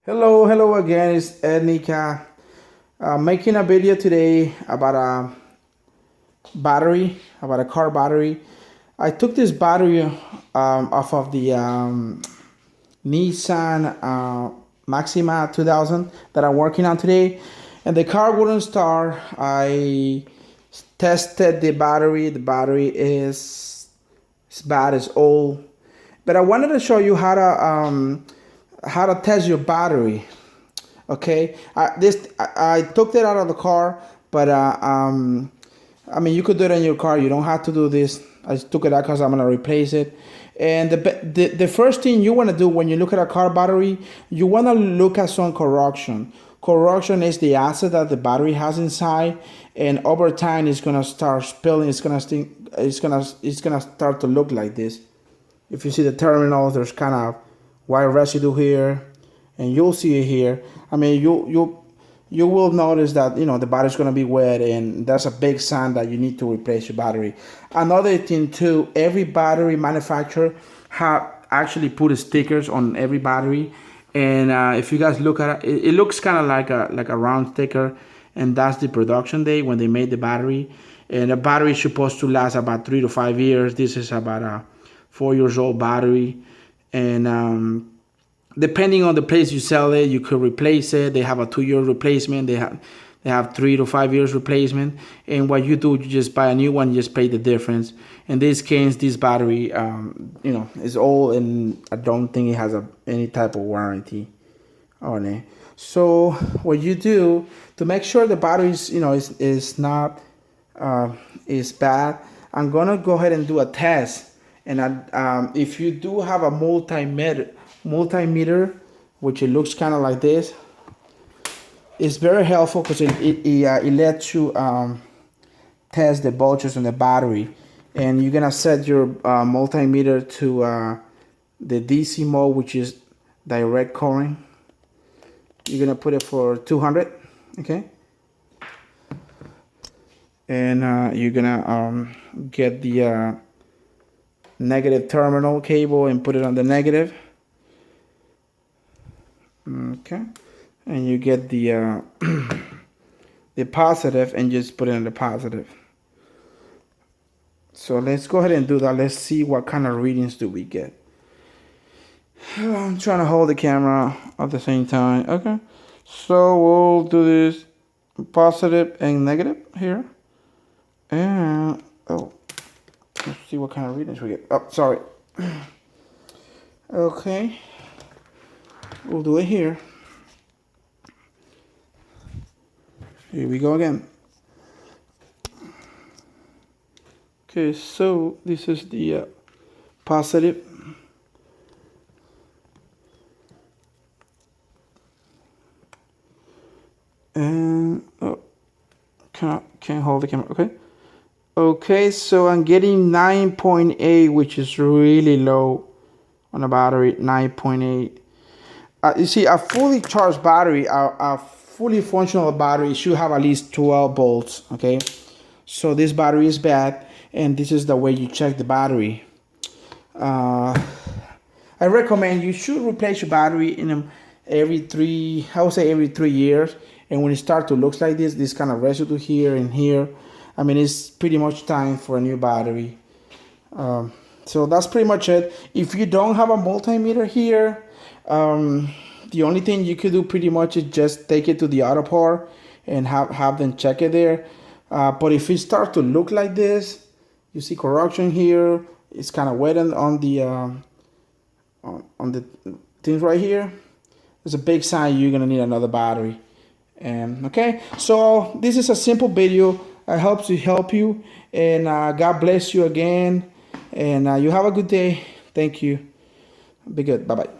Hello again. It's Ednika making a video today about a battery, about a car battery. I took this battery off of the Nissan Maxima 2000 that I'm working on today, and the car wouldn't start. I tested the battery. The battery is it's bad. It's old, but I wanted to show you how to test your battery. Okay, I took it out of the car, but I mean, you could do it in your car. You don't have to do this. I just took it out because I'm gonna replace it. And the first thing you want to do when you look at a car battery, you want to look at some corrosion. Corrosion is the acid that the battery has inside, and over time it's gonna start spilling. It's gonna start to look like this. If you see the terminals, there's kind of white residue here, and you'll see it here. I mean, you will notice that the battery's gonna be wet, and that's a big sign that you need to replace your battery. Another thing too, every battery manufacturer have actually put stickers on every battery, and if you guys look at it, it looks kind of like a round sticker, and that's the production date when they made the battery. And the battery is supposed to last about 3 to 5 years. This is about a 4 years old battery, and depending on the place you sell it, you could replace it. They have a 2 year replacement. They have 3 to 5 years replacement. And what you do, you just buy a new one. You just pay the difference. In this case, this battery, is old, and I don't think it has any type of warranty on it. So what you do to make sure the battery is not is bad, I'm gonna go ahead and do a test. And if you do have a multimeter, which it looks kind of like this, it's very helpful because it lets you test the voltages on the battery. And you're gonna set your multimeter to the DC mode, which is direct current. You're gonna put it for 200, okay? And you're gonna get the negative terminal cable and put it on the negative. Okay, and you get the the positive and just put it on the positive. So let's go ahead and do that. Let's see what kind of readings do we get. I'm trying to hold the camera at the same time. Okay, so we'll do this positive and negative here, and let's see what kind of readings we get. Oh, sorry. Okay, we'll do it here. Here we go again. Okay, so this is the positive. And can't hold the camera. Okay, so I'm getting 9.8, which is really low on the battery. 9.8. You see, a fully charged battery, a fully functional battery should have at least 12 volts. Okay, so this battery is bad, and this is the way you check the battery. I recommend you should replace your battery in every 3 years. And when it starts to look like this kind of residue here and here, I mean, it's pretty much time for a new battery. So that's pretty much it. If you don't have a multimeter here, the only thing you could do pretty much is just take it to the auto part and have them check it there. But if it starts to look like this, you see corrosion here, it's kind of wet on the things right here. It's a big sign you're gonna need another battery. And okay, so this is a simple video. I hope to help you, and God bless you again, and you have a good day. Thank you. Be good. Bye bye.